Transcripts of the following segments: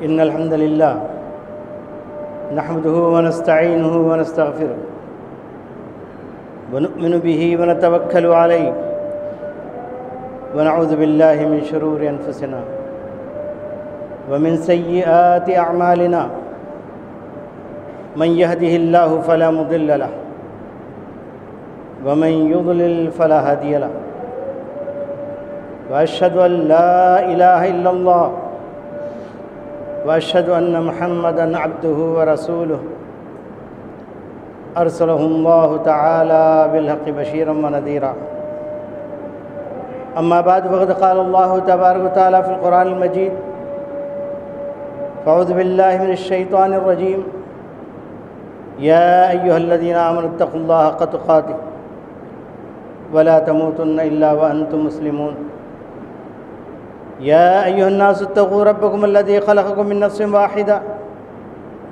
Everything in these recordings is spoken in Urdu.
إن الحمد لله نحمده ونستعينه ونستغفره ونؤمن به ونتوكل عليه ونعوذ بالله من شرور أنفسنا ومن سيئات أعمالنا من يهده الله فلا مضل له ومن يضلل فلا هادي له وأشهد أن لا إله إلا الله وأشهد أن محمدًا عبده ورسوله أرسله الله تعالى بالحق بشيرا ونذيرا أما بعد فقد قال الله تبارك وتعالى في القرآن المجيد فأعوذ بالله من الشيطان الرجيم يا أيها الذين آمنوا اتقوا الله حق تقاته ولا تموتن إلا وأنتم مسلمون يا أيها الناس اتقوا ربكم الذي خلقكم من نفس واحدة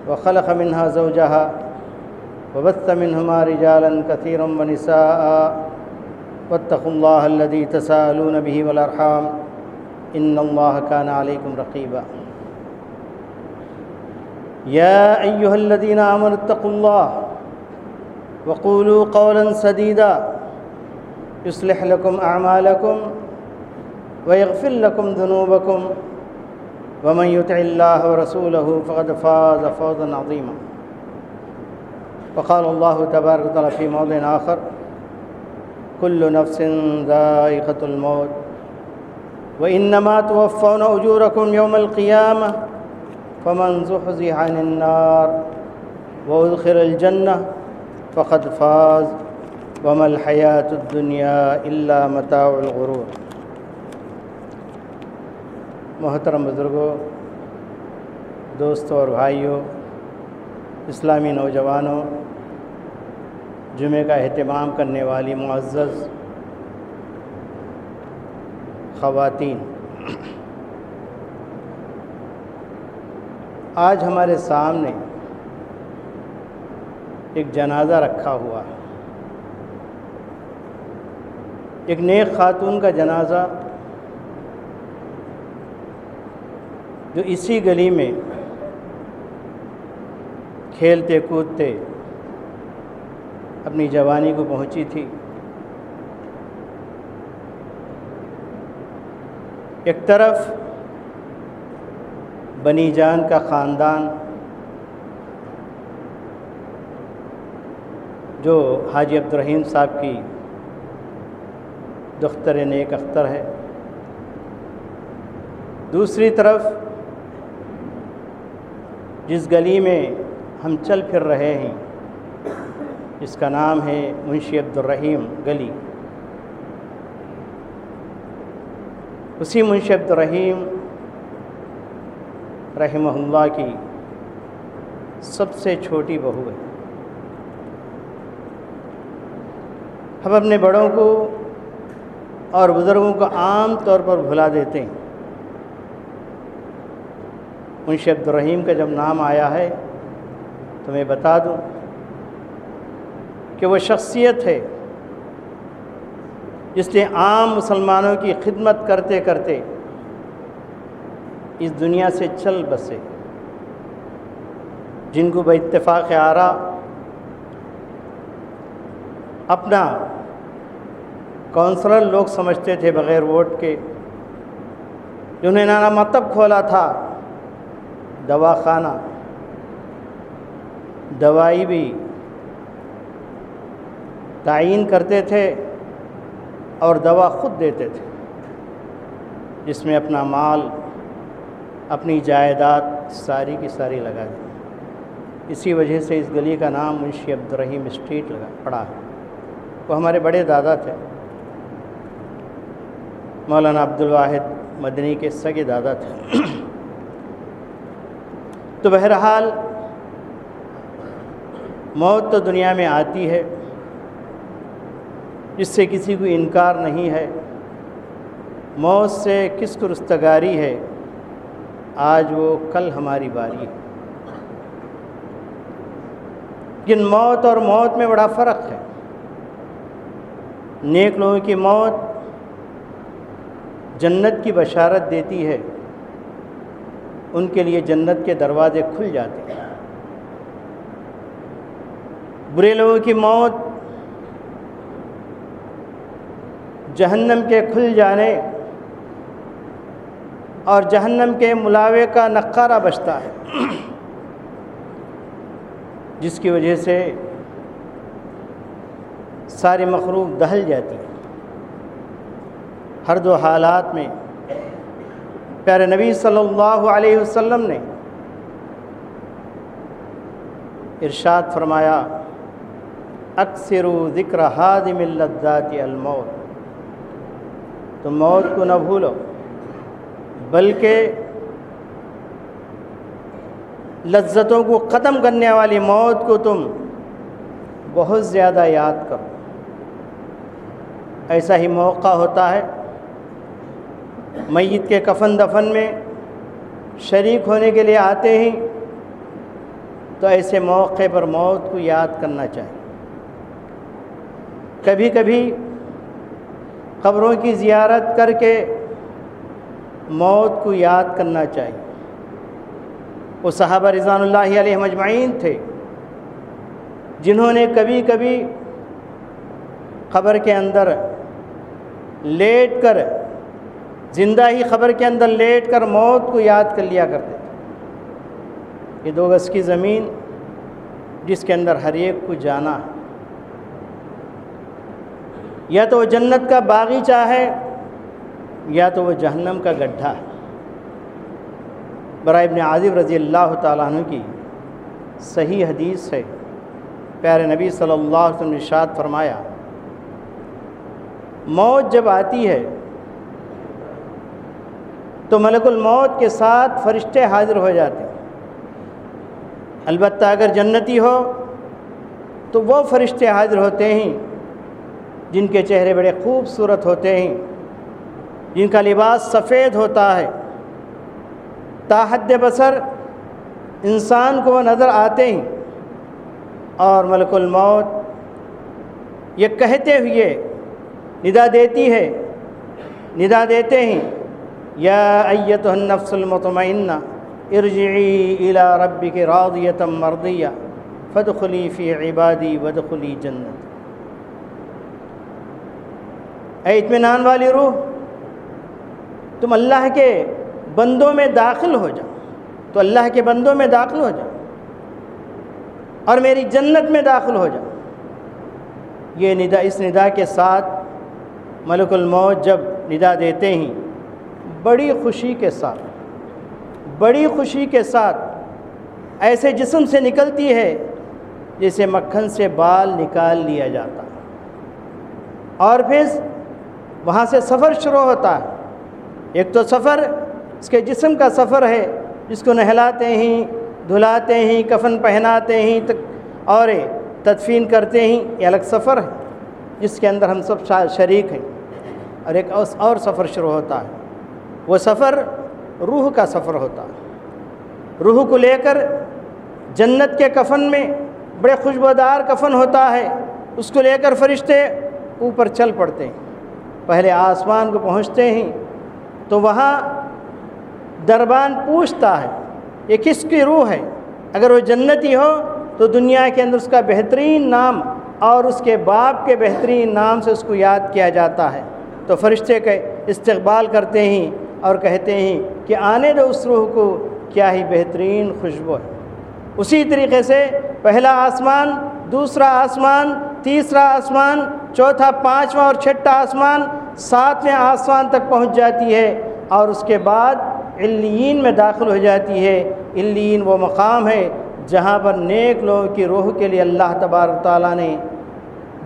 وخلق منها زوجها وبث منهما رجالا كثيرا ونساء واتقوا الله الذي تساءلون به والأرحام إن الله كان عليكم رقيبا يا أيها الذين آمنوا اتقوا الله وقولوا قولا سديدا يصلح لكم أعمالكم ويغفر لكم ذنوبكم ومن يطع الله ورسوله فقد فاز فوزا عظيما وقال الله تبارك وتعالى في موضع آخر كل نفس ذائقة الموت وإنما توفون أجوركم يوم القيامة فمن زحزح عن النار وأدخل الجنة فقد فاز وما الحياة الدنيا إلا متاع الغرور۔ محترم بزرگوں، دوستوں اور بھائیوں، اسلامی نوجوانوں، جمعے کا اہتمام کرنے والی معزز خواتین، آج ہمارے سامنے ایک جنازہ رکھا ہوا ہے، ایک نیک خاتون کا جنازہ جو اسی گلی میں کھیلتے کودتے اپنی جوانی کو پہنچی تھی۔ ایک طرف بنی جان کا خاندان جو حاجی عبدالرحیم صاحب کی دختر نیک اختر ہے، دوسری طرف جس گلی میں ہم چل پھر رہے ہیں جس کا نام ہے منشی عبدالرحیم گلی، اسی منشی عبدالرحیم رحمہ اللہ کی سب سے چھوٹی بہو ہے۔ ہم اپنے بڑوں کو اور بزرگوں کو عام طور پر بھلا دیتے ہیں۔ منشی عبدالرحیم کا جب نام آیا ہے تو میں بتا دوں کہ وہ شخصیت ہے جس نے عام مسلمانوں کی خدمت کرتے کرتے اس دنیا سے چل بسے، جن کو باتفاق آراء اپنا کونسلر لوگ سمجھتے تھے بغیر ووٹ کے، جنہیں نانا مکتب کھولا تھا، دوا خانہ، دوائی بھی تعین کرتے تھے اور دوا خود دیتے تھے، جس میں اپنا مال اپنی جائیداد ساری کی ساری لگا دی۔ اسی وجہ سے اس گلی کا نام منشی عبدالرحیم اسٹریٹ پڑا ہے۔ وہ ہمارے بڑے دادا تھے، مولانا عبدالواحد مدنی کے سگے دادا تھے۔ تو بہرحال موت تو دنیا میں آتی ہے، جس سے کسی کو انکار نہیں ہے۔ موت سے کس کو رستگاری ہے، آج وہ کل ہماری باری ہے۔ لیکن موت اور موت میں بڑا فرق ہے۔ نیک لوگوں کی موت جنت کی بشارت دیتی ہے، ان کے لیے جنت کے دروازے کھل جاتے ہیں۔ برے لوگوں کی موت جہنم کے کھل جانے اور جہنم کے ملاوے کا نقارہ بجتا ہے، جس کی وجہ سے ساری مخلوق دہل جاتی ہے۔ ہر دو حالات میں پیارے نبی صلی اللہ علیہ وسلم نے ارشاد فرمایا، اکثروا ذکر ہادم اللذات الموت، تم موت کو نہ بھولو بلکہ لذتوں کو ختم کرنے والی موت کو تم بہت زیادہ یاد کرو۔ ایسا ہی موقع ہوتا ہے میت کے کفن دفن میں شریک ہونے کے لیے آتے ہیں، تو ایسے موقع پر موت کو یاد کرنا چاہیے۔ کبھی کبھی قبروں کی زیارت کر کے موت کو یاد کرنا چاہیے۔ وہ صحابہ رضوان اللہ علیہم اجمعین تھے جنہوں نے کبھی کبھی قبر کے اندر لیٹ کر، زندہ ہی قبر کے اندر لیٹ کر موت کو یاد کر لیا کرتے تھے۔ یہ 2 گز کی زمین جس کے اندر ہر ایک کو جانا ہے، یا تو وہ جنت کا باغیچہ ہے یا تو وہ جہنم کا گڈھا ہے۔ برائے ابن عازب رضی اللہ تعالیٰ عنہ کی صحیح حدیث ہے، پیارے نبی صلی اللہ علیہ وسلم نے ارشاد فرمایا، موت جب آتی ہے تو ملک الموت کے ساتھ فرشتے حاضر ہو جاتے ہیں۔ البتہ اگر جنتی ہو تو وہ فرشتے حاضر ہوتے ہیں جن کے چہرے بڑے خوبصورت ہوتے ہیں، جن کا لباس سفید ہوتا ہے، تا حد بصر انسان کو وہ نظر آتے ہیں، اور ملک الموت یہ کہتے ہوئے ندا دیتے ہیں، یا ایتها النفس المطمئنہ ارجعی الی ربک راضیۃ مرضیہ فادخلی فی عبادی وادخلی جنت۔ اے اطمینان والی روح، تم اللہ کے بندوں میں داخل ہو جاؤ، تو اللہ کے بندوں میں داخل ہو جاؤ اور میری جنت میں داخل ہو جاؤ۔ یہ ندا، اس ندا کے ساتھ ملک الموت جب ندا دیتے ہیں، بڑی خوشی کے ساتھ ایسے جسم سے نکلتی ہے جیسے مکھن سے بال نکال لیا جاتا ہے، اور پھر وہاں سے سفر شروع ہوتا ہے۔ ایک تو سفر اس کے جسم کا سفر ہے، جس کو نہلاتے ہیں، دھلاتے ہیں، کفن پہناتے ہیں اور تدفین کرتے ہیں، یہ الگ سفر ہے جس کے اندر ہم سب شریک ہیں۔ اور ایک اور سفر شروع ہوتا ہے، وہ سفر روح کا سفر ہوتا ہے۔ روح کو لے کر جنت کے کفن میں، بڑے خوشبودار کفن ہوتا ہے، اس کو لے کر فرشتے اوپر چل پڑتے ہیں۔ پہلے آسمان کو پہنچتے ہیں تو وہاں دربان پوچھتا ہے یہ کس کی روح ہے۔ اگر وہ جنتی ہو تو دنیا کے اندر اس کا بہترین نام اور اس کے باپ کے بہترین نام سے اس کو یاد کیا جاتا ہے، تو فرشتے کا استقبال کرتے ہیں اور کہتے ہیں کہ آنے دو اس روح کو، کیا ہی بہترین خوشبو ہے۔ اسی طریقے سے پہلا آسمان، دوسرا آسمان، تیسرا آسمان، چوتھا، پانچواں اور چھٹا آسمان، 7ویں آسمان تک پہنچ جاتی ہے، اور اس کے بعد علیین میں داخل ہو جاتی ہے۔ علیین وہ مقام ہے جہاں پر نیک لوگوں کی روح کے لیے اللہ تبارک تعالیٰ نے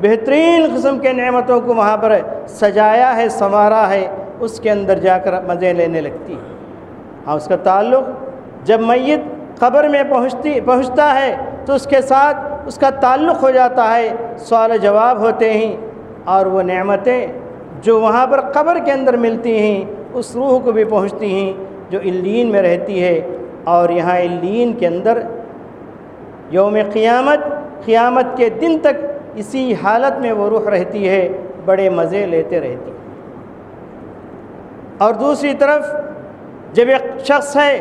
بہترین قسم کے نعمتوں کو وہاں پر سجایا ہے، سنوارا ہے، اس کے اندر جا کر مزے لینے لگتی ہے۔ ہاں، اس کا تعلق جب میت قبر میں پہنچتا ہے تو اس کے ساتھ اس کا تعلق ہو جاتا ہے، سوال و جواب ہوتے ہیں، اور وہ نعمتیں جو وہاں پر قبر کے اندر ملتی ہیں اس روح کو بھی پہنچتی ہیں جو علیین میں رہتی ہے۔ اور یہاں علیین کے اندر یوم قیامت کے دن تک اسی حالت میں وہ روح رہتی ہے، بڑے مزے لیتے رہتی ہے۔ اور دوسری طرف جب ایک شخص ہے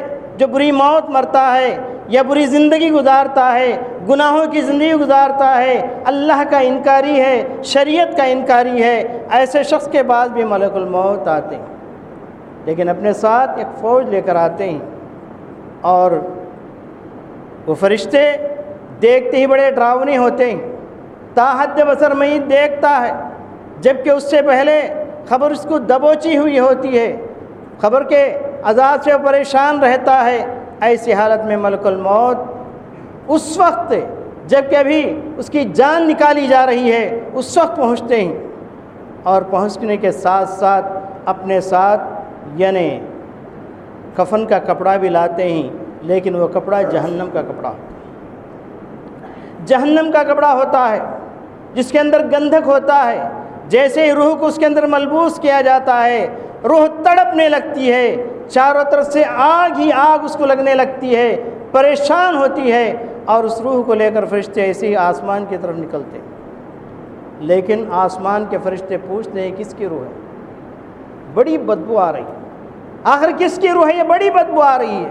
جو بری موت مرتا ہے یا بری زندگی گزارتا ہے، گناہوں کی زندگی گزارتا ہے، اللہ کا انکاری ہے، شریعت کا انکاری ہے، ایسے شخص کے پاس بھی ملک الموت آتے ہیں، لیکن اپنے ساتھ ایک فوج لے کر آتے ہیں، اور وہ فرشتے دیکھتے ہی بڑے ڈراؤنے ہوتے ہیں، تاحد بصر میت دیکھتا ہے، جبکہ اس سے پہلے خبر اس کو دبوچی ہوئی ہوتی ہے، خبر کے عذاب سے پریشان رہتا ہے۔ ایسی حالت میں ملک الموت اس وقت جب کہ ابھی اس کی جان نکالی جا رہی ہے اس وقت پہنچتے ہیں، اور پہنچنے کے ساتھ ساتھ اپنے ساتھ یعنی کفن کا کپڑا بھی لاتے ہیں، لیکن وہ کپڑا جہنم کا کپڑا ہوتا ہے، جہنم کا کپڑا ہوتا ہے جس کے اندر گندھک ہوتا ہے۔ جیسے ہی روح کو اس کے اندر ملبوس کیا جاتا ہے، روح تڑپنے لگتی ہے، چاروں طرف سے آگ ہی آگ اس کو لگنے لگتی ہے، پریشان ہوتی ہے، اور اس روح کو لے کر فرشتے ایسے ہی آسمان کی طرف نکلتے ہیں۔ لیکن آسمان کے فرشتے پوچھتے ہیں کس کی روح ہے؟ بڑی بدبو آ رہی ہے، آخر کس کی روح ہے؟ یہ بڑی بدبو آ رہی ہے۔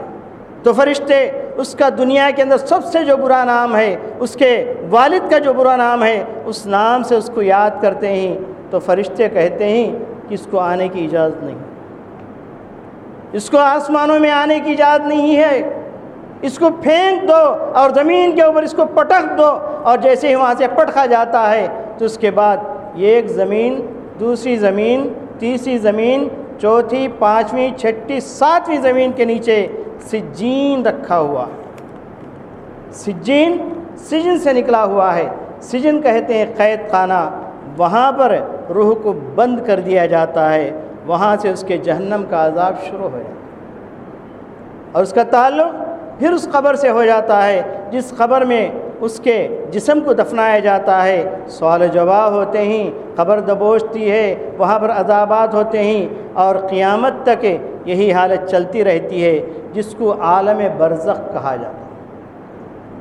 تو فرشتے اس کا دنیا کے اندر سب سے جو برا نام ہے، اس کے والد کا جو برا نام ہے، اس نام سے اس کو یاد کرتے ہیں، تو فرشتے کہتے ہیں کہ اس کو آنے کی اجازت نہیں، اس کو آسمانوں میں آنے کی اجازت نہیں ہے، اس کو پھینک دو اور زمین کے اوپر اس کو پٹک دو، اور جیسے ہی وہاں سے پٹکا جاتا ہے تو اس کے بعد ایک زمین، دوسری زمین، تیسری زمین، چوتھی، پانچویں، چھٹی، ساتویں زمین کے نیچے سجین رکھا ہوا ہے۔ سجین سجن سے نکلا ہوا ہے، سجن کہتے ہیں قید خانہ، وہاں پر روح کو بند کر دیا جاتا ہے، وہاں سے اس کے جہنم کا عذاب شروع ہو جاتا ہے، اور اس کا تعلق پھر اس قبر سے ہو جاتا ہے جس قبر میں اس کے جسم کو دفنایا جاتا ہے۔ سوال و جواب ہوتے ہیں، قبر دبوچتی ہے، وہاں پر عذابات ہوتے ہیں، اور قیامت تک یہی حالت چلتی رہتی ہے، جس کو عالم برزخ کہا جاتا ہے۔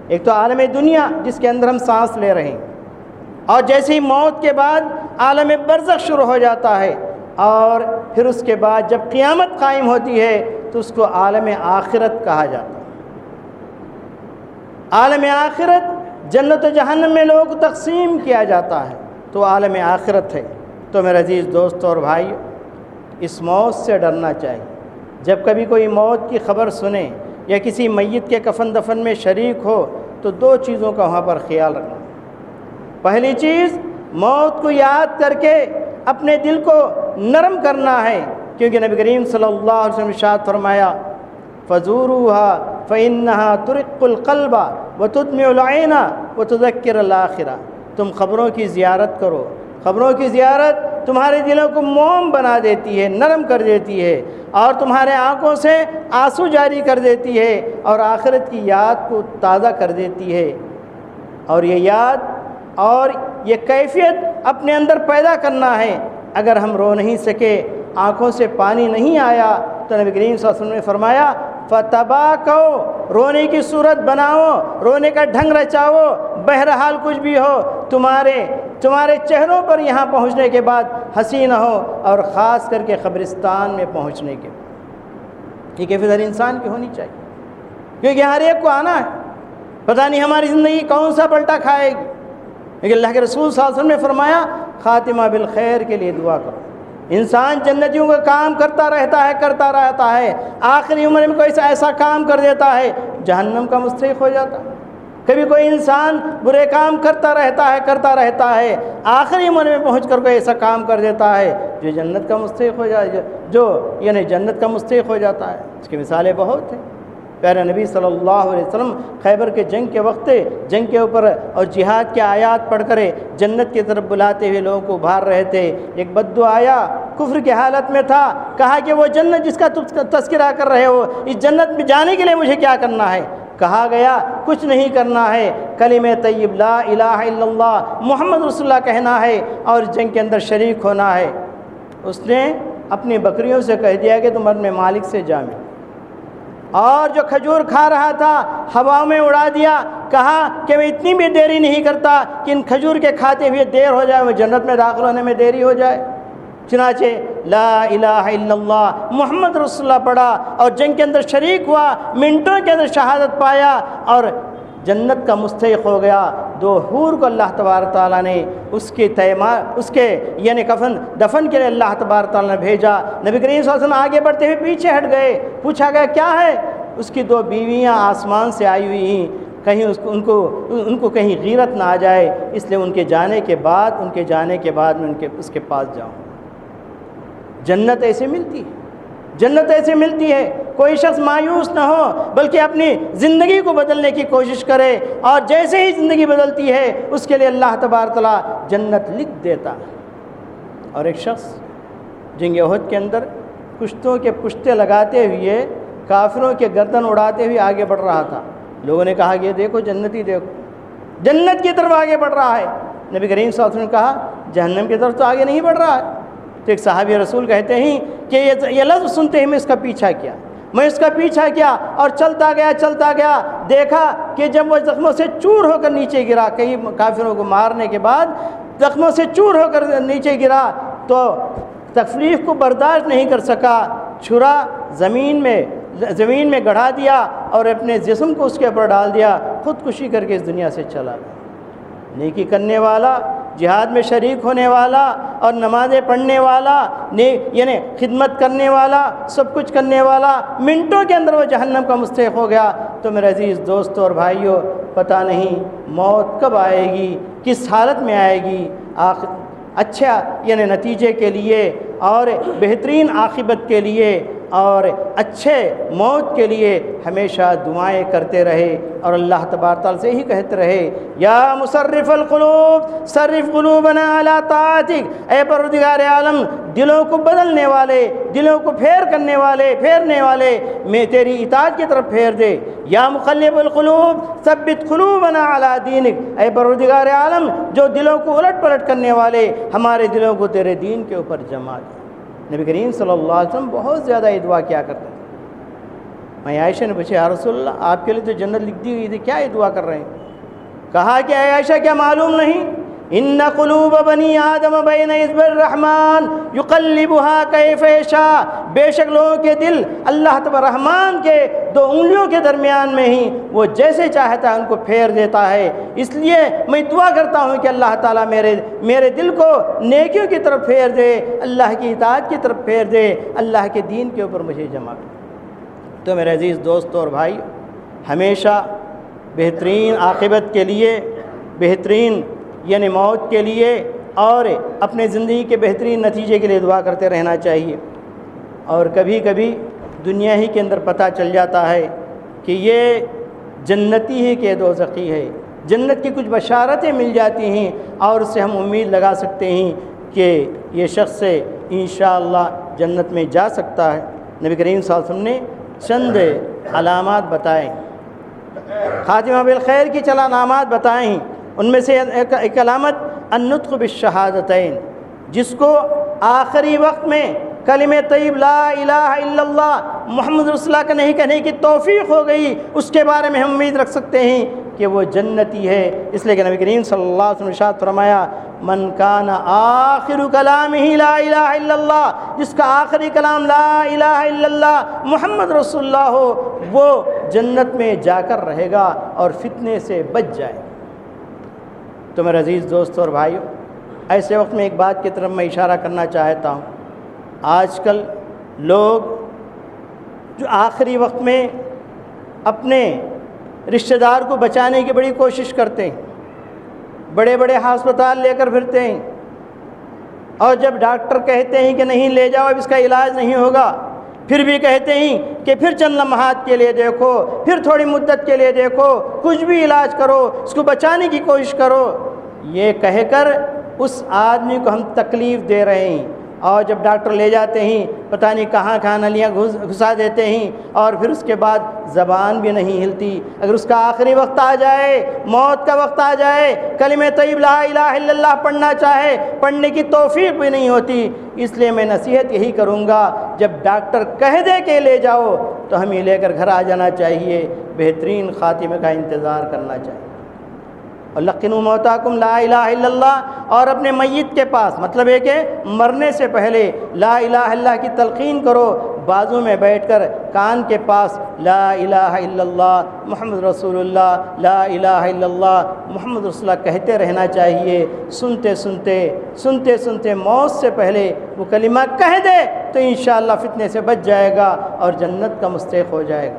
ایک تو عالم دنیا جس کے اندر ہم سانس لے رہے ہیں، اور جیسے ہی موت کے بعد عالم برزخ شروع ہو جاتا ہے، اور پھر اس کے بعد جب قیامت قائم ہوتی ہے تو اس کو عالم آخرت کہا جاتا ہے۔ عالم آخرت جنت و جہنم میں لوگوں کو تقسیم کیا جاتا ہے، تو عالم آخرت ہے۔ تو میرے عزیز دوستوں اور بھائی، اس موت سے ڈرنا چاہیے۔ جب کبھی کوئی موت کی خبر سنے یا کسی میت کے کفن دفن میں شریک ہو تو دو چیزوں کا وہاں پر خیال رکھنا۔ پہلی چیز، موت کو یاد کر کے اپنے دل کو نرم کرنا ہے، کیونکہ نبی کریم صلی اللہ علیہ وسلم نے ارشاد فرمایا فَزُورُوهَا فَإِنَّهَا تُرِقُّ الْقَلْبَ وَتُدْمِعُ الْعَيْنَ وَتُذَكِّرُ الْآخِرَةَ۔ تم خبروں کی زیارت کرو، خبروں کی زیارت تمہارے دلوں کو موم بنا دیتی ہے، نرم کر دیتی ہے، اور تمہارے آنکھوں سے آنسو جاری کر دیتی ہے، اور آخرت کی یاد کو تازہ کر دیتی ہے۔ اور یہ یاد اور یہ کیفیت اپنے اندر پیدا کرنا ہے۔ اگر ہم رو نہیں سکے، آنکھوں سے پانی نہیں آیا، تو نبی کریم صلی اللہ علیہ وسلم نے فرمایا فَتَبَاكَوْا، رونے کی صورت بناؤ، رونے کا ڈھنگ رچاؤ، بہرحال کچھ بھی ہو، تمہارے چہروں پر یہاں پہنچنے کے بعد ہنسی نہ ہو، اور خاص کر کے قبرستان میں پہنچنے کے بعد۔ یہ کیفیت ہر انسان کی ہونی چاہیے، کیونکہ ہر ایک کو آنا ہے، پتہ نہیں ہماری زندگی کون سا پلٹا کھائے گی، لیکن اللہ کے رسول صلی اللہ علیہ وسلم نے فرمایا خاتمہ بالخیر کے لیے دعا کرو۔ انسان جنتیوں کا کام کرتا رہتا ہے، آخری عمر میں کوئی ایسا کام کر دیتا ہے جہنم کا مستحق ہو جاتا ہے۔ کبھی کوئی انسان برے کام کرتا رہتا ہے، آخری عمر میں پہنچ کر کوئی ایسا کام کر دیتا ہے جو جنت کا مستحق ہو جائے، جو یعنی جنت کا مستحق ہو جاتا ہے۔ اس کی مثالیں بہت ہیں۔ پیارے نبی صلی اللہ علیہ وسلم خیبر کے جنگ کے وقت جنگ کے اوپر اور جہاد کے آیات پڑھ کر جنت کی طرف بلاتے ہوئے لوگوں کو ابھار رہے تھے۔ ایک بدو آیا، کفر کی حالت میں تھا، کہا کہ وہ جنت جس کا تذکرہ کر رہے ہو، اس جنت میں جانے کے لیے مجھے کیا کرنا ہے؟ کہا گیا کچھ نہیں کرنا ہے، کلمہ طیب لا الہ الا اللہ محمد رسول اللہ کہنا ہے اور جنگ کے اندر شریک ہونا ہے۔ اس نے اپنی بکریوں سے کہہ دیا کہ تم اپنے مالک سے جا ملو، اور جو کھجور کھا رہا تھا ہوا میں اڑا دیا، کہا کہ میں اتنی بھی دیری نہیں کرتا کہ ان کھجور کے کھاتے ہوئے دیر ہو جائے، وہ جنت میں داخل ہونے میں دیری ہو جائے۔ چنانچہ لا الہ الا اللہ محمد رسول اللہ پڑھا اور جنگ کے اندر شریک ہوا، منٹوں کے اندر شہادت پایا اور جنت کا مستحق ہو گیا۔ 2 حور کو اللہ تبارک تعالیٰ نے اس کے یعنی دفن کے لیے اللہ تبارک تعالیٰ نے بھیجا۔ نبی کریم صلی اللہ علیہ وسلم آگے بڑھتے ہوئے پیچھے ہٹ گئے، پوچھا گیا کیا ہے؟ اس کی 2 بیویاں آسمان سے آئی ہوئی ہیں، کہیں ان کو کہیں غیرت نہ آ جائے، اس لیے ان کے جانے کے بعد میں اس کے پاس جاؤں۔ جنت ایسے ملتی ہے، جنت ایسے ملتی ہے۔ کوئی شخص مایوس نہ ہو بلکہ اپنی زندگی کو بدلنے کی کوشش کرے، اور جیسے ہی زندگی بدلتی ہے اس کے لیے اللہ تبارک تعالیٰ جنت لکھ دیتا ہے۔ اور ایک شخص جنگ احد کے اندر کشتوں کے پشتے لگاتے ہوئے کافروں کے گردن اڑاتے ہوئے آگے بڑھ رہا تھا۔ لوگوں نے کہا کہ یہ دیکھو جنتی، دیکھو جنت کی طرف آگے بڑھ رہا ہے۔ نبی کریم صلی اللہ علیہ وسلم نے کہا جہنم کی طرف تو آگے نہیں بڑھ رہا ہے۔ تو ایک صحابی رسول کہتے ہیں کہ یہ لفظ سنتے ہی میں اس کا پیچھا کیا اور چلتا گیا، دیکھا کہ جب وہ زخموں سے چور ہو کر نیچے گرا، کئی کافروں کو مارنے کے بعد زخموں سے چور ہو کر نیچے گرا تو تکلیف کو برداشت نہیں کر سکا، چھرا زمین میں گڑھا دیا اور اپنے جسم کو اس کے اوپر ڈال دیا، خودکشی کر کے اس دنیا سے چلا گیا۔ نیکی کرنے والا، جہاد میں شریک ہونے والا اور نمازیں پڑھنے والا، یعنی خدمت کرنے والا، سب کچھ کرنے والا، منٹوں کے اندر وہ جہنم کا مستحق ہو گیا۔ تو میرے عزیز دوستوں اور بھائیوں، پتہ نہیں موت کب آئے گی، کس حالت میں آئے گی۔ اچھا یعنی نتیجے کے لیے اور بہترین عاقبت کے لیے اور اچھے موت کے لیے ہمیشہ دعائیں کرتے رہے اور اللہ تبارک تعالیٰ سے ہی کہتے رہے، یا مصرف القلوب صرف قلوبنا علی طاعتک، اے پروردگار عالم دلوں کو بدلنے والے، دلوں کو پھیرنے والے میں تیری اطاعت کی طرف پھیر دے۔ یا مقلب القلوب ثبت قلوبنا علی دینک، اے پروردگار عالم جو دلوں کو الٹ پلٹ کرنے والے ہمارے دلوں کو تیرے دین کے اوپر جما دے۔ نبی کریم صلی اللہ علیہ وسلم بہت زیادہ یہ دعا کیا کرتے تھے۔ میں عائشہ نے پوچھا، یا رسول اللہ آپ کے لیے تو جنت لکھ دی ہوئی تھی، کیا یہ دعا کر رہے ہیں؟ کہا کہ اے عائشہ کیا معلوم نہیں، ان قلوب بنی آدم بین اصبع الرحمن یقلبها کیف یشاء، بے شک لوگوں کے دل اللہ تبارک رحمان کے 2 انگلیوں کے درمیان میں ہی وہ جیسے چاہتا ہے ان کو پھیر دیتا ہے۔ اس لیے میں دعا کرتا ہوں کہ اللہ تعالیٰ میرے دل کو نیکیوں کی طرف پھیر دے، اللہ کی اطاعت کی طرف پھیر دے، اللہ کے دین کے اوپر مجھے جمع کر۔ تو میرے عزیز دوستوں اور بھائی، ہمیشہ بہترین عاقبت کے لیے، بہترین یعنی موت کے لیے اور اپنے زندگی کے بہترین نتیجے کے لیے دعا کرتے رہنا چاہیے۔ اور کبھی کبھی دنیا ہی کے اندر پتہ چل جاتا ہے کہ یہ جنتی ہے کہ دوزخی ہے، جنت کی کچھ بشارتیں مل جاتی ہیں اور اس سے ہم امید لگا سکتے ہیں کہ یہ شخص انشاءاللہ جنت میں جا سکتا ہے۔ نبی کریم صلی اللہ علیہ وسلم نے چند علامات بتائیں، خاتمہ بالخیر کی چند علامات بتائیں ہیں۔ ان میں سے ایک علامت النطق بالشہادتین، جس کو آخری وقت میں کلمہ طیب لا الہ الا اللہ محمد رسول اللہ کا نہیں کہنے کی توفیق ہو گئی، اس کے بارے میں ہم امید رکھ سکتے ہیں کہ وہ جنتی ہے۔ اس لیے کہ نبی کریم صلی اللہ علیہ وسلم نے ارشاد فرمایا، من کان آخر کلامہ لا الہ الا اللہ، جس کا آخری کلام لا الہ الا اللہ محمد رسول اللہ ہو، وہ جنت میں جا کر رہے گا اور فتنے سے بچ جائے گا۔ تو میرے عزیز دوستوں اور بھائیوں، ایسے وقت میں ایک بات کی طرف میں اشارہ کرنا چاہتا ہوں۔ آج کل لوگ جو آخری وقت میں اپنے رشتہ دار کو بچانے کی بڑی کوشش کرتے ہیں، بڑے بڑے ہسپتال لے کر پھرتے ہیں، اور جب ڈاکٹر کہتے ہیں کہ نہیں لے جاؤ اب اس کا علاج نہیں ہوگا، پھر بھی کہتے ہیں کہ پھر چند لمحات کے لیے دیکھو، پھر تھوڑی مدت کے لیے دیکھو، کچھ بھی علاج کرو، اس کو بچانے کی کوشش کرو۔ یہ کہہ کر اس آدمی کو ہم تکلیف دے رہے ہیں، اور جب ڈاکٹر لے جاتے ہیں پتہ نہیں کہاں نلیاں گھسا دیتے ہیں، اور پھر اس کے بعد زبان بھی نہیں ہلتی۔ اگر اس کا آخری وقت آ جائے، موت کا وقت آ جائے، کلمہ طیب لا الہ الا اللہ پڑھنا چاہے، پڑھنے کی توفیق بھی نہیں ہوتی۔ اس لیے میں نصیحت یہی کروں گا، جب ڈاکٹر کہہ دے کہ لے جاؤ تو ہمیں لے کر گھر آ جانا چاہیے، بہترین خاتمے کا انتظار کرنا چاہیے۔ اور لقنوا موتاکم لا الہ الا اللہ، اور اپنے میت کے پاس، مطلب ہے کہ مرنے سے پہلے لا الہ الا اللہ کی تلقین کرو، بازو میں بیٹھ کر کان کے پاس لا الہ الا اللہ محمد رسول اللہ، لا الہ الا اللہ محمد رسول اللہ کہتے رہنا چاہیے۔ سنتے سنتے موت سے پہلے وہ کلمہ کہہ دے تو انشاءاللہ فتنے سے بچ جائے گا اور جنت کا مستحق ہو جائے گا۔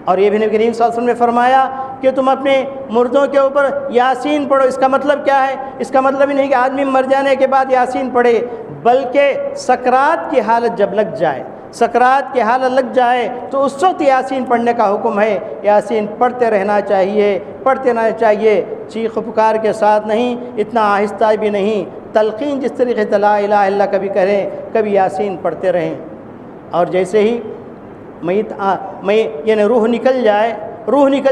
اور یہ بھی نبی کریم صلی اللہ علیہ وسلم نے فرمایا کہ تم اپنے مردوں کے اوپر یاسین پڑھو۔ اس کا مطلب کیا ہے؟ اس کا مطلب ہی نہیں کہ آدمی مر جانے کے بعد یاسین پڑھے، بلکہ سکرات کی حالت جب لگ جائے، سکرات کی حالت لگ جائے تو اس وقت یاسین پڑھنے کا حکم ہے۔ یاسین پڑھتے رہنا چاہیے، چیخ و پکار کے ساتھ نہیں، اتنا آہستہ بھی نہیں، تلقین جس طریقے سے لا الہ الا اللہ کبھی کریں، کبھی یاسین پڑھتے رہیں۔ اور جیسے ہی یعنی روح نکل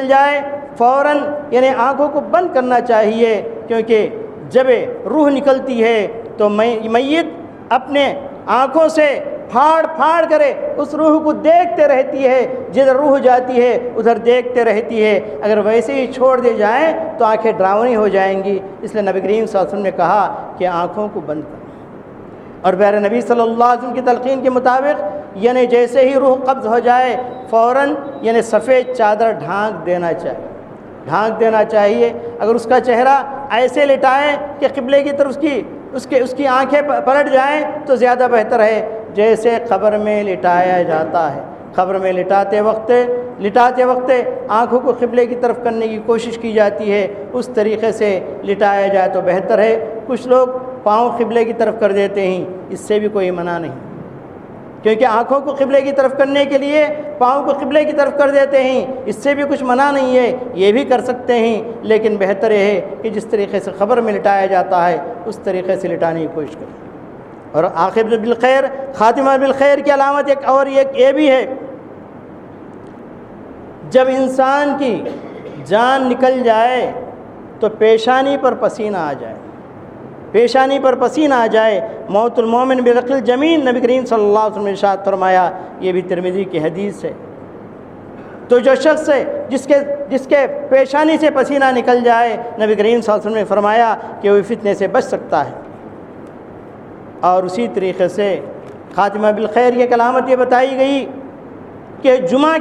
جائے فوراً یعنی آنکھوں کو بند کرنا چاہیے، کیونکہ جب روح نکلتی ہے تو میت اپنے آنکھوں سے پھاڑ کرے اس روح کو دیکھتے رہتی ہے، جدھر روح جاتی ہے ادھر دیکھتے رہتی ہے۔ اگر ویسے ہی چھوڑ دے جائیں تو آنکھیں ڈراؤنی ہو جائیں گی، اس لیے نبی کریم صلی اللہ علیہ وسلم نے کہا کہ آنکھوں کو بند کرو۔ اور پیارے نبی صلی اللہ علیہ وسلم کی تلقین کے مطابق یعنی جیسے ہی روح قبض ہو جائے فوراً یعنی سفید چادر ڈھانک دینا چاہیے۔ اگر اس کا چہرہ ایسے لٹائیں کہ قبلے کی طرف اس کی آنکھیں پلٹ جائیں تو زیادہ بہتر ہے، جیسے قبر میں لٹایا جاتا ہے۔ قبر میں لٹاتے وقت آنکھوں کو قبلے کی طرف کرنے کی کوشش کی جاتی ہے، اس طریقے سے لٹایا جائے تو بہتر ہے۔ کچھ لوگ پاؤں قبلے کی طرف کر دیتے ہیں، اس سے بھی کوئی منع نہیں، کیونکہ آنکھوں کو قبلے کی طرف کرنے کے لیے پاؤں کو قبلے کی طرف کر دیتے ہیں، اس سے بھی کچھ منع نہیں ہے، یہ بھی کر سکتے ہیں، لیکن بہتر یہ ہے کہ جس طریقے سے قبر میں لٹایا جاتا ہے اس طریقے سے لٹانے کی کوشش کریں۔ اور آخر بالخیر، خاتمہ بالخیر کی علامت ایک اور یہ بھی ہے، جب انسان کی جان نکل جائے تو پیشانی پر پسینہ آ جائے، موت المومن برق الجمین، نبی کریم صلی اللہ علیہ وسلم نے ارشاد فرمایا، یہ بھی ترمذی کی حدیث ہے۔ تو جو شخص ہے جس کے پیشانی سے پسینہ نکل جائے، نبی کریم صلی اللہ علیہ وسلم نے فرمایا کہ وہ فتنے سے بچ سکتا ہے۔ اور اسی طریقے سے خاتمہ بالخیر کی علامت یہ بتائی گئی کہ جمعہ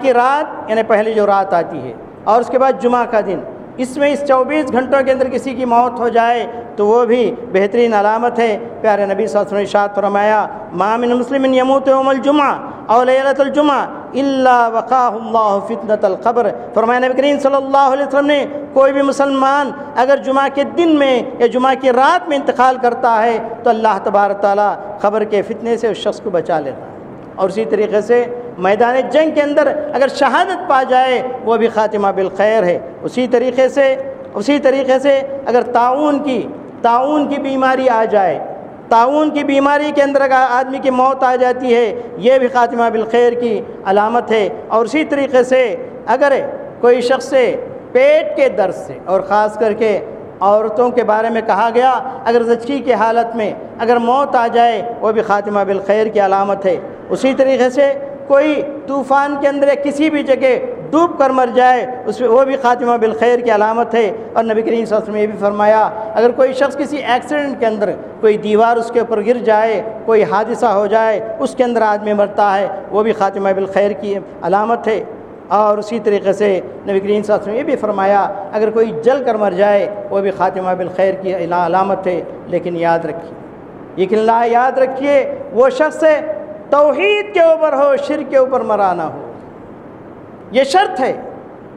کی رات یعنی پہلے جو رات آتی ہے اور اس کے بعد جمعہ کا دن، اس 24 گھنٹوں کے اندر کسی کی موت ہو جائے تو وہ بھی بہترین علامت ہے۔ پیارے نبی صلی اللہ علیہ وسلم نے ارشاد فرمایا، ما من مسلم یموت یوم الجمعہ او لیلۃ الجمعہ الا وقاہ اللہ فتنۃ القبر۔ فرمایا نبی کریم صلی اللہ علیہ وسلم نے، کوئی بھی مسلمان اگر جمعہ کے دن میں یا جمعہ کی رات میں انتقال کرتا ہے تو اللہ تبارک تعالیٰ قبر کے فتنے سے اس شخص کو بچا لیتا ہے۔ اور اسی طریقے سے میدان جنگ کے اندر اگر شہادت پا جائے وہ بھی خاتمہ بالخیر ہے۔ اسی طریقے سے اگر تعاون کی بیماری آ جائے، تعاون کی بیماری کے اندر اگر آدمی کی موت آ جاتی ہے، یہ بھی خاتمہ بالخیر کی علامت ہے۔ اور اسی طریقے سے اگر کوئی شخص پیٹ کے درد سے، اور خاص کر کے عورتوں کے بارے میں کہا گیا، اگر زچگی کی حالت میں اگر موت آ جائے وہ بھی خاتمہ بالخیر کی علامت ہے۔ اسی طریقے سے کوئی طوفان کے اندر کسی بھی جگہ ڈوب کر مر جائے وہ بھی خاتمہ بالخیر کی علامت ہے۔ اور نبی کریم صلی اللہ علیہ وسلم نے یہ بھی فرمایا، اگر کوئی شخص کسی ایکسیڈنٹ کے اندر کوئی دیوار اس کے اوپر گر جائے، کوئی حادثہ ہو جائے، اس کے اندر آدمی مرتا ہے، وہ بھی خاتمہ بالخیر کی علامت ہے۔ اور اسی طریقے سے نبی کریم صلی اللہ علیہ وسلم نے یہ بھی فرمایا، اگر کوئی جل کر مر جائے وہ بھی خاتمہ بالخیر کی علامت ہے۔ لیکن یاد رکھیے وہ شخص توحید کے اوپر ہو، شرک کے اوپر مرا نہ ہو، یہ شرط ہے۔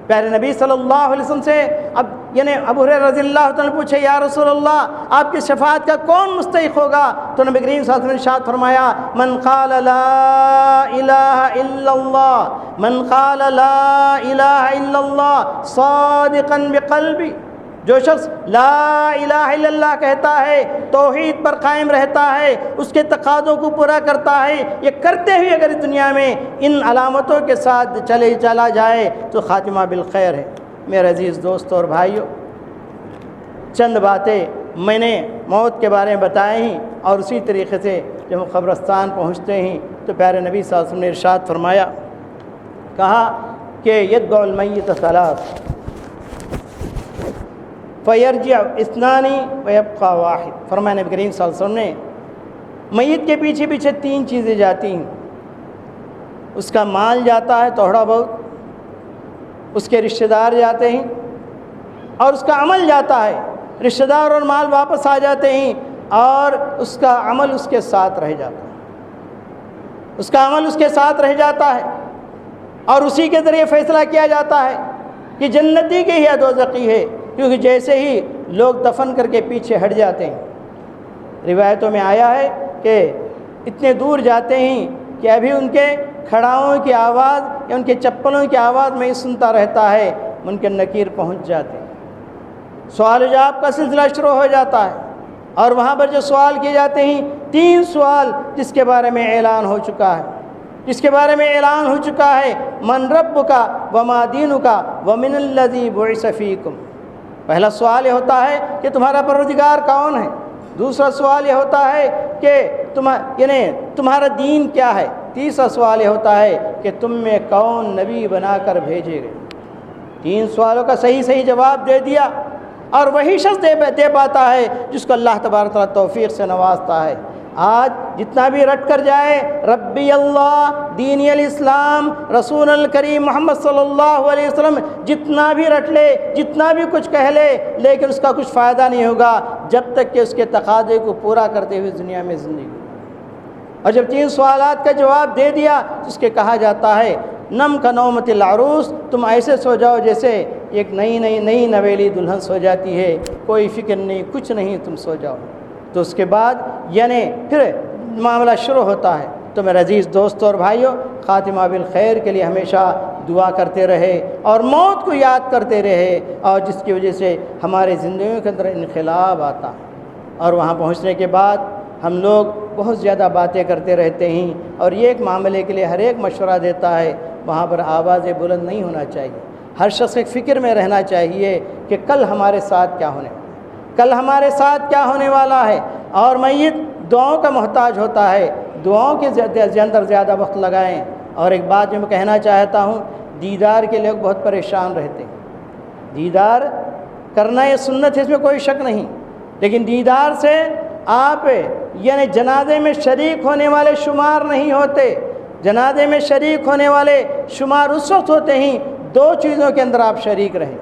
پیارے نبی صلی اللہ علیہ وسلم سے ابو ہریرہ رضی اللہ تعالیٰ نے پوچھے، یا رسول اللہ آپ کی شفاعت کا کون مستحق ہوگا؟ تو نبی کریم صلی اللہ علیہ وسلم نے ارشاد فرمایا، من قال لا الہ الا اللہ صادقا بقلبی، جو شخص لا الہ الا اللہ کہتا ہے، توحید پر قائم رہتا ہے، اس کے تقاضوں کو پورا کرتا ہے، یہ کرتے ہوئے اگر دنیا میں ان علامتوں کے ساتھ چلا جائے تو خاتمہ بالخیر ہے۔ میرے عزیز دوستوں اور بھائیوں، چند باتیں میں نے موت کے بارے میں بتائے ہیں، اور اسی طریقے سے جب ہم قبرستان پہنچتے ہیں تو پیارے نبی صلی اللہ علیہ وسلم نے ارشاد فرمایا، کہا کہ یتبع المیت ثلاث، فیرجع اثنانی ویبقى واحد. فرمایا نبی کریم صلی اللہ علیہ وسلم نے میت کے پیچھے پیچھے 3 چیزیں جاتی ہیں. اس کا مال جاتا ہے تھوڑا بہت، اس کے رشتہ دار جاتے ہیں، اور اس کا عمل جاتا ہے. رشتہ دار اور مال واپس آ جاتے ہیں اور اس کا عمل اس کے ساتھ رہ جاتا ہے. اس کا عمل اس کے ساتھ رہ جاتا ہے اور اسی کے ذریعے فیصلہ کیا جاتا ہے کہ جنتی کے ہی یا دوزخی ہے، کیونکہ جیسے ہی لوگ دفن کر کے پیچھے ہٹ جاتے ہیں، روایتوں میں آیا ہے کہ اتنے دور جاتے ہیں کہ ابھی ان کے کھڑاؤں کی آواز یا ان کے چپلوں کی آواز میں سنتا رہتا ہے. منکر نکیر پہنچ جاتے ہیں، سوال و جواب کا سلسلہ شروع ہو جاتا ہے، اور وہاں پر جو سوال کیے جاتے ہیں 3 سوال جس کے بارے میں اعلان ہو چکا ہے، من ربک وما دینک ومن الذی بعث فیکم. پہلا سوال یہ ہوتا ہے کہ تمہارا پروردگار کون ہے. دوسرا سوال یہ ہوتا ہے کہ تمہارا دین کیا ہے. تیسرا سوال یہ ہوتا ہے کہ تم میں کون نبی بنا کر بھیجے گئے. 3 سوالوں کا صحیح جواب دے دیا اور وہی شخص دے پاتا ہے جس کو اللہ تبارک تعالیٰ توفیق سے نوازتا ہے. آج جتنا بھی رٹ کر جائے ربی اللہ، دینی الاسلام، رسول الکریم محمد صلی اللہ علیہ وسلم، جتنا بھی رٹ لے، جتنا بھی کچھ کہہ لے، لیکن اس کا کچھ فائدہ نہیں ہوگا جب تک کہ اس کے تقاضے کو پورا کرتے ہوئے دنیا میں زندگی. اور جب 3 سوالات کا جواب دے دیا تو اس کے کہا جاتا ہے نم کا نومت العروس، تم ایسے سو جاؤ جیسے ایک نئی نویلی دلہن سو جاتی ہے، کوئی فکر نہیں، کچھ نہیں، تم سو جاؤ. تو اس کے بعد پھر معاملہ شروع ہوتا ہے. تو میرے عزیز دوستوں اور بھائیوں، خاتمہ بالخیر کے لیے ہمیشہ دعا کرتے رہے اور موت کو یاد کرتے رہے، اور جس کی وجہ سے ہمارے زندگیوں کے اندر انقلاب آتا ہے. اور وہاں پہنچنے کے بعد ہم لوگ بہت زیادہ باتیں کرتے رہتے ہیں، اور یہ ایک معاملے کے لیے ہر ایک مشورہ دیتا ہے، وہاں پر آوازیں بلند نہیں ہونا چاہیے. ہر شخص ایک فکر میں رہنا چاہیے کہ کل ہمارے ساتھ کیا ہونے والا ہے. اور میت دعاؤں کا محتاج ہوتا ہے، دعاؤں کے اندر زیادہ وقت لگائیں. اور ایک بات جو میں کہنا چاہتا ہوں، دیدار کے لوگ بہت پریشان رہتے ہیں. دیدار کرنا یہ سنت ہے، اس میں کوئی شک نہیں، لیکن دیدار سے آپ جنازے میں شریک ہونے والے شمار نہیں ہوتے. جنازے میں شریک ہونے والے شمار اس وقت ہوتے ہیں 2 چیزوں کے اندر آپ شریک رہیں.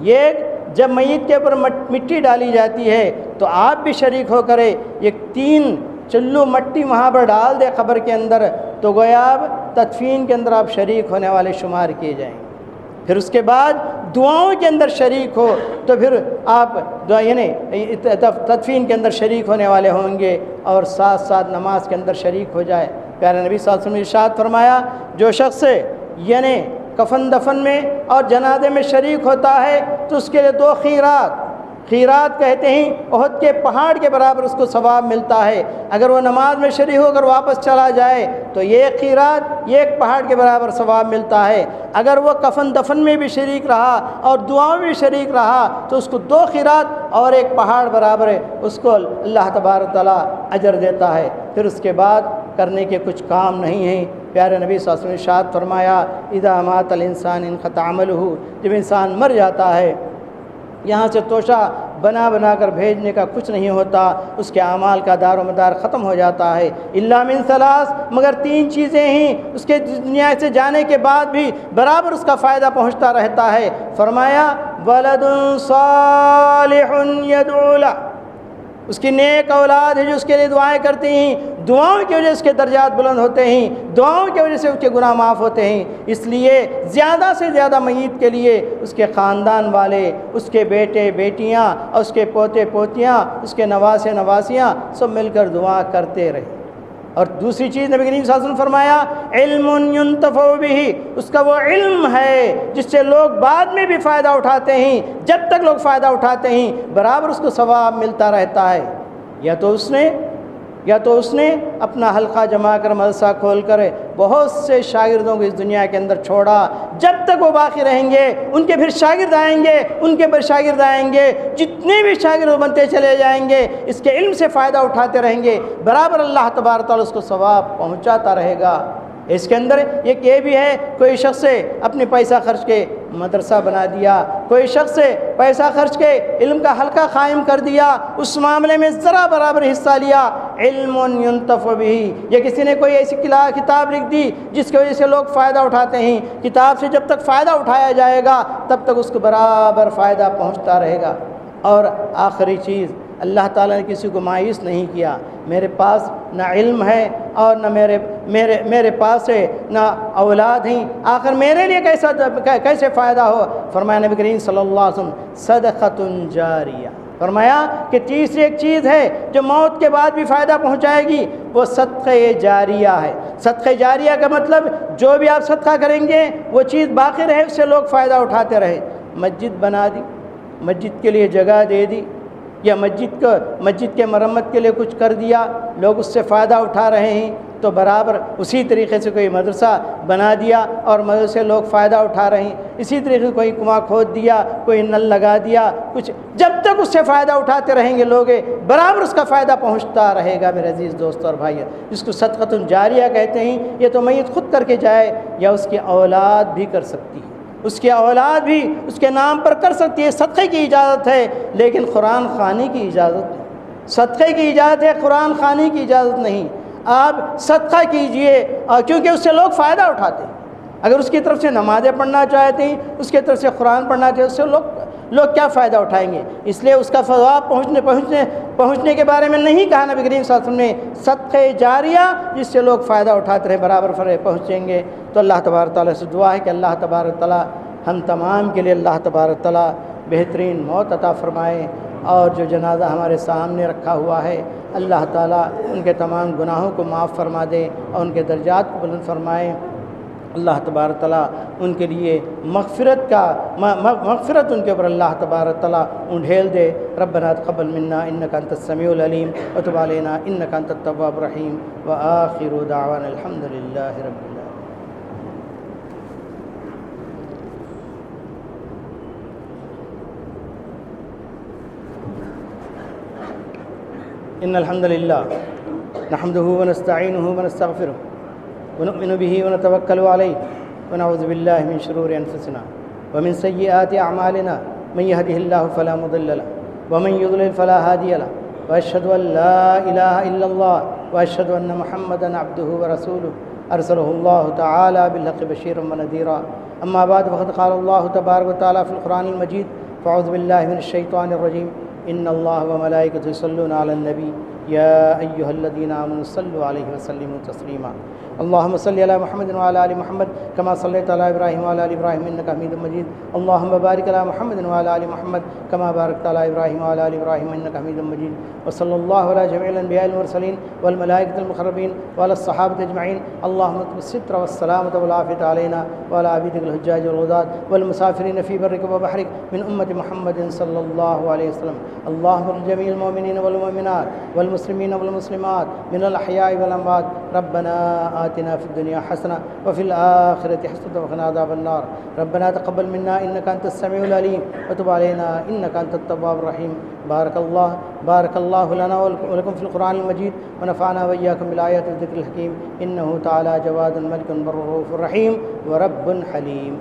یہ جب میت کے اوپر مٹی ڈالی جاتی ہے تو آپ بھی شریک ہو کرے، یہ 3 چلو مٹی وہاں پر ڈال دے قبر کے اندر، تو گویا آپ تدفین کے اندر آپ شریک ہونے والے شمار کیے جائیں. پھر اس کے بعد دعاؤں کے اندر شریک ہو تو پھر آپ تدفین کے اندر شریک ہونے والے ہوں گے، اور ساتھ نماز کے اندر شریک ہو جائے. پیارے نبی صلی اللہ علیہ وسلم نے ارشاد فرمایا، جو شخص کفن دفن میں اور جنازے میں شریک ہوتا ہے تو اس کے لیے 2 خیرات کہتے ہیں، احد کے پہاڑ کے برابر اس کو ثواب ملتا ہے. اگر وہ نماز میں شریک ہو کر واپس چلا جائے تو یہ خیرات، یہ 1 پہاڑ کے برابر ثواب ملتا ہے. اگر وہ کفن دفن میں بھی شریک رہا اور دعاؤں میں بھی شریک رہا تو اس کو 2 خیرات اور 1 پہاڑ برابر اس کو اللہ تبارک تعالیٰ اجر دیتا ہے. پھر اس کے بعد کرنے کے کچھ کام نہیں ہیں. پیارے نبی صلی اللہ علیہ وسلم نے ارشاد فرمایا، اذا مات الانسان انقطع عملہ، جب انسان مر جاتا ہے یہاں سے توشہ بنا کر بھیجنے کا کچھ نہیں ہوتا، اس کے اعمال کا دار و مدار ختم ہو جاتا ہے. الا من 3، مگر 3 چیزیں ہیں اس کے دنیا سے جانے کے بعد بھی برابر اس کا فائدہ پہنچتا رہتا ہے. فرمایا ولد صالح يدعو له، اس کی نیک اولاد ہے جو اس کے لیے دعائیں کرتی ہیں. دعاؤں کی وجہ سے اس کے درجات بلند ہوتے ہیں، دعاؤں کی وجہ سے اس کے گناہ معاف ہوتے ہیں. اس لیے زیادہ سے زیادہ میت کے لیے اس کے خاندان والے، اس کے بیٹے بیٹیاں اور اس کے پوتے پوتیاں، اس کے نواسے نواسیاں سب مل کر دعا کرتے رہے. اور دوسری چیز نبی کریم صلی اللہ علیہ وسلم فرمایا، علم ينتفع به، اس کا وہ علم ہے جس سے لوگ بعد میں بھی فائدہ اٹھاتے ہیں. جب تک لوگ فائدہ اٹھاتے ہیں برابر اس کو ثواب ملتا رہتا ہے. یا تو اس نے اپنا حلقہ جما کر مدرسہ کھول کر بہت سے شاگردوں کو اس دنیا کے اندر چھوڑا، جب تک وہ باقی رہیں گے ان کے پھر شاگرد آئیں گے، ان کے پھر شاگرد آئیں گے، جتنے بھی شاگرد بنتے چلے جائیں گے اس کے علم سے فائدہ اٹھاتے رہیں گے، برابر اللہ تبارک تعالیٰ اس کو ثواب پہنچاتا رہے گا. اس کے اندر ایک یہ بھی ہے، کوئی شخص اپنے پیسہ خرچ کے مدرسہ بنا دیا، کوئی شخص پیسہ خرچ کے علم کا حلقہ قائم کر دیا، اس معاملے میں ذرا برابر حصہ لیا، علم ينتفع به، یا کسی نے کوئی ایسی کتاب لکھ دی جس کی وجہ سے لوگ فائدہ اٹھاتے ہیں، کتاب سے جب تک فائدہ اٹھایا جائے گا تب تک اس کو برابر فائدہ پہنچتا رہے گا۔ اور آخری چیز، اللہ تعالیٰ نے کسی کو مایوس نہیں کیا، میرے پاس نہ علم ہے اور نہ میرے پاس ہے نہ اولاد ہیں، آخر میرے لیے کیسے فائدہ ہو؟ فرمایا نبی کریم صلی اللہ علیہ وسلم صدقۃ جاریہ، فرمایا کہ تیسری ایک چیز ہے جو موت کے بعد بھی فائدہ پہنچائے گی، وہ صدقہ جاریہ ہے۔ صدقہ جاریہ کا مطلب جو بھی آپ صدقہ کریں گے وہ چیز باقی رہے، اس سے لوگ فائدہ اٹھاتے رہے۔ مسجد بنا دی، مسجد کے لیے جگہ دے دی، یا مسجد کے مرمت کے لیے کچھ کر دیا، لوگ اس سے فائدہ اٹھا رہے ہیں، تو برابر اسی طریقے سے کوئی مدرسہ بنا دیا اور مدرسے لوگ فائدہ اٹھا رہے ہیں، اسی طریقے سے کوئی کنواں کھود دیا، کوئی نل لگا دیا، کچھ جب تک اس سے فائدہ اٹھاتے رہیں گے لوگ، برابر اس کا فائدہ پہنچتا رہے گا۔ میرے عزیز دوست اور بھائی، جس کو صدقۃ جاریہ کہتے ہیں، یہ تو میت خود کر کے جائے یا اس کی اولاد بھی کر سکتی ہے، اس کی اولاد بھی اس کے نام پر کر سکتی ہے۔ صدقے کی اجازت ہے لیکن قرآن خوانی کی اجازت نہیں، صدقے کی اجازت ہے، قرآن خوانی کی اجازت نہیں۔ آپ صدقہ کیجئے، کیونکہ اس سے لوگ فائدہ اٹھاتے ہیں۔ اگر اس کی طرف سے نمازیں پڑھنا چاہتے ہیں، اس کی طرف سے قرآن پڑھنا چاہتے ہیں، اس سے لوگ کیا فائدہ اٹھائیں گے؟ اس لیے اس کا ثواب پہنچنے کے بارے میں نہیں کہا نبی کریم صلی اللہ علیہ وسلم نے، صدقہ جاریہ جس سے لوگ فائدہ اٹھاتے رہے، برابر پہنچیں گے۔ تو اللہ تبارک تعالیٰ سے دعا ہے کہ اللہ تبارک تعالیٰ ہم تمام کے لیے اللہ تبارک تعالیٰ بہترین موت عطا فرمائے، اور جو جنازہ ہمارے سامنے رکھا ہوا ہے اللہ تعالیٰ ان کے تمام گناہوں کو معاف فرما دے اور ان کے درجات کو بلند فرمائے۔ اللہ تبارک تعالیٰ ان کے لیے مغفرت ان کے اوپر اللہ تبارک تعالیٰ انڈھیل دے۔ ربنا تقبل منا انک انت السمیع العلیم وتب علینا انک انت التواب الرحیم وآخر دعوانا الحمد للہ رب العالمین۔ ان الحمد للہ نحمده ونستعینه ونستغفره ونؤمن به ونتوکل علیہ ونعوذ باللہ من شرور انفسنا ومن سیئات اعمالنا من يهده الله فلا مضل له ومن يضلل فلا هادي له واشهد ان لا اله الا الله واشهد ان محمدا عبده ورسوله ارسله الله تعالى بالحق بشيرا ونذيرا اما بعد فقد قال الله تبارك وتعالى في القرآن المجيد فاعوذ بالله من الشيطان الرجيم ان الله وملائكته يصلون على النبي يا ايها الذين امنوا صلوا عليه وسلموا تسليما اللهم صل على محمد وعلى ال محمد كما صليت على ابراهيم وعلى ال ابراهيم انك حميد مجيد اللهم بارك على محمد وعلى ال محمد كما باركت على ابراهيم وعلى ال ابراهيم انك حميد مجيد وصلى الله على جميع الانبياء والمرسلين والملائكه المقربين وعلى الصحابه اجمعين اللهم اطلب الستر والسلامه والعافيه علينا وعلى عبيدك الحجاج والغداة والمسافرين في برك وبحرك من امه محمد صلى الله عليه وسلم اللهم اغفر لجميع المؤمنين والمؤمنات والمسلمين والمسلمات من الاحياء والاموات ربنا آتنا في الدنيا حسنة وفي الآخرة حسنة وقنا عذاب النار ربنا تقبل منا إنك أنت السميع العليم وتب علينا إنك أنت التواب الرحيم بارك الله لنا ولكم في القرآن المجيد ونفعنا وإياكم بالآيات والذكر الحكيم إنه تعالى جواد ملك بر رؤوف رحيم ورب حليم